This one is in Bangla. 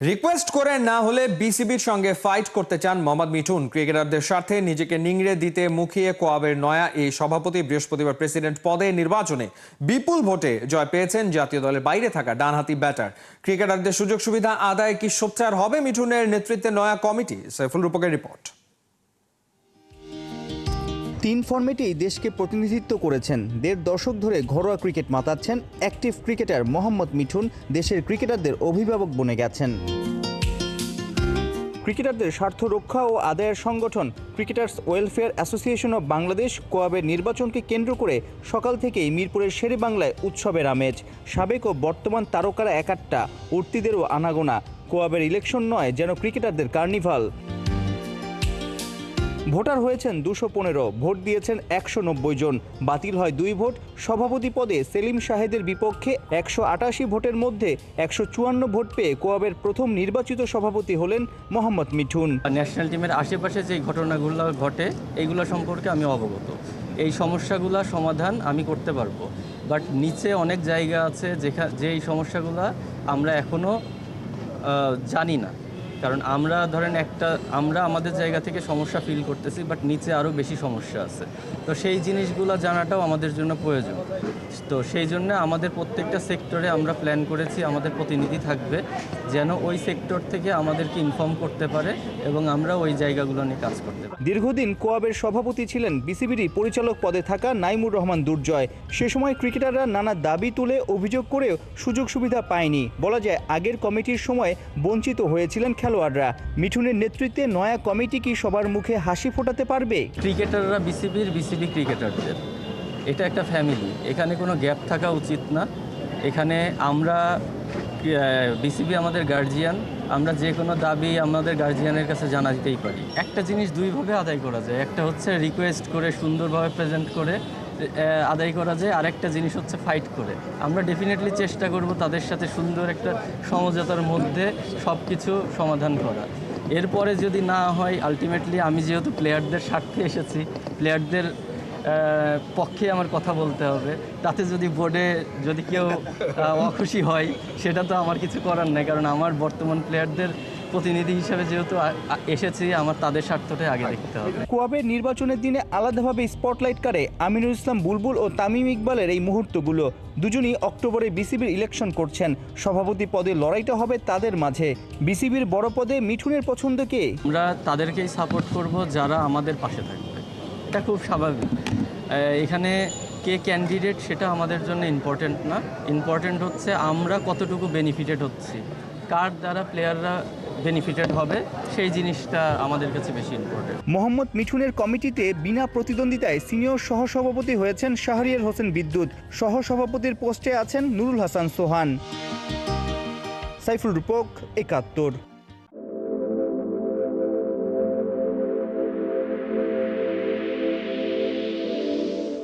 রিকোয়েস্ট করে না হলে বিসিবির সঙ্গে ফাইট করতে চান মোহাম্মদ মিঠুন। ক্রিকেটারদের স্বার্থে নিজেকে নিংড়ে দিতে মুখিয়ে কোয়াবের নয়া এই সভাপতি বৃহস্পতিবার প্রেসিডেন্ট পদে নির্বাচনে বিপুল ভোটে জয় পেয়েছেন জাতীয় দলের বাইরে থাকা ডানহাতি ব্যাটার। ক্রিকেটারদের সুযোগ সুবিধা আদায় কি সোচ্চার হবে মিঠুনের নেতৃত্বে নয়া কমিটি? সাইফুল রূপকের রিপোর্ট। 3 ফরম্যাটেই দেশকে প্রতিনিধিত্ব করেছেন। 1.5 দশক ধরে ঘরোয়া ক্রিকেট মাতাচ্ছেন অ্যাক্টিভ ক্রিকেটার মোহাম্মদ মিঠুন দেশের ক্রিকেটারদের অভিভাবক বনে গেছেন। ক্রিকেটারদের স্বার্থ রক্ষা ও আদায়ের সংগঠন cricketers welfare association of Bangladesh কোয়াবের নির্বাচনকে কেন্দ্র করে সকাল থেকেই মিরপুরের শেরেবাংলায় উৎসবের আমেজ। সাবেক ও বর্তমান তারকারা একাট্টা, উঠতিদেরও আনাগোনা। কোয়াবের ইলেকশন নয়, যেন ক্রিকেটারদের কার্নিভাল। ভোটার হয়েছেন 215, ভোট দিয়েছেন 190 জন, বাতিল হয় 2 ভোট। সভাপতি পদে সেলিম শাহেদের বিপক্ষে 188 ভোটের মধ্যে 154 ভোট পেয়ে কোয়াবের প্রথম নির্বাচিত সভাপতি হলেন মোহাম্মদ মিঠুন। ন্যাশনাল টিমের আশেপাশে যে ঘটনাগুলো ঘটে এইগুলো সম্পর্কে আমি অবগত। এই সমস্যাগুলো সমাধান আমি করতে পারবো, বাট নিচে অনেক জায়গা আছে যে এই সমস্যাগুলো আমরা এখনও জানি না। কারণ আমরা ধরেন আমরা আমাদের জায়গা থেকে সমস্যা ফিল করতেছি, বাট নিচে আরও বেশি সমস্যা আছে। তো সেই জিনিসগুলো জানাটাও আমাদের জন্য প্রয়োজন। তো সেই জন্য আমাদের প্রত্যেকটা সেক্টরে আমরা প্ল্যান করেছি আমাদের প্রতিনিধি থাকবে, যেন ওই সেক্টর থেকে আমাদেরকে ইনফর্ম করতে পারে এবং আমরা ওই জায়গাগুলো নিয়ে কাজ করতে পারি। দীর্ঘদিন কোয়াবের সভাপতি ছিলেন বিসিবিরই পরিচালক পদে থাকা নাইমুর রহমান দুর্জয়। সে সময় ক্রিকেটাররা নানা দাবি তুলে অভিযোগ করেও সুযোগ সুবিধা পায়নি। বলা যায় আগের কমিটির সময় বঞ্চিত হয়েছিলেন খেলোয়াড়রা। মিঠুনের নেতৃত্বে নয়া কমিটি কি সবার মুখে হাসি ফোটাতে পারবে? ক্রিকেটাররা বিসিবি ক্রিকেটারদের এটা একটা ফ্যামিলি, এখানে কোনো গ্যাপ থাকা উচিত না। এখানে আমরা বিসিবি আমাদের গার্জিয়ান, আমরা যে কোনো দাবি আমাদের গার্জিয়ানের কাছে জানা দিতেই পারি। একটা জিনিস দুইভাবে আদায় করা যায়, একটা হচ্ছে রিকোয়েস্ট করে সুন্দরভাবে প্রেজেন্ট করে আদায় করা যায়, আরেকটা জিনিস হচ্ছে ফাইট করে। আমরা ডেফিনেটলি চেষ্টা করব তাদের সাথে সুন্দর একটা সমঝোতার মধ্যে সব কিছু সমাধান করা। এরপরে যদি না হয়, আলটিমেটলি আমি যেহেতু প্লেয়ারদের স্বার্থে এসেছি, প্লেয়ারদের পক্ষে আমার কথা বলতে হবে। তাতে যদি বোর্ডে যদি কেউ অখুশি হয়, সেটা তো আমার কিছু করার নেই, কারণ আমার বর্তমান প্লেয়ারদের প্রতিনিধি হিসেবে যেহেতু এসেছি, আমার তাদের স্বার্থটাই আগে দেখতে হবে। কোয়াবের নির্বাচনের দিনে আলাদাভাবে স্পটলাইট কারে আমিনুল ইসলাম বুলবুল ও তামিম ইকবালের এই মুহূর্তগুলো। দুজনই অক্টোবরে বিসিবির ইলেকশন করছেন। সভাপতি পদে লড়াইটা হবে তাদের মাঝে। বিসিবির বড় পদে মিঠুনের পছন্দ কে? আমরা তাদেরকেই সাপোর্ট করব যারা আমাদের পাশে থাকবে। এটা খুব স্বাভাবিক। এখানে কে ক্যান্ডিডেট সেটা আমাদের জন্য ইম্পর্টেন্ট না। ইম্পর্টেন্ট হচ্ছে আমরা কতটুকু বেনিফিটেড হচ্ছি, কার দ্বারা প্লেয়াররা বেনিফিটেড হবে, সেই জিনিসটা আমাদের কাছে বেশি ইম্পর্টেন্ট। মোহাম্মদ মিঠুনের কমিটিতে বিনা প্রতিদ্বন্দ্বিতায় সিনিয়র সহসভাপতি হয়েছেন শাহরিয়ার হোসেন বিদ্যুৎ। সহসভাপতির পোস্টে আছেন নুরুল হাসান সোহান। সাইফুল রূপক, ৭১।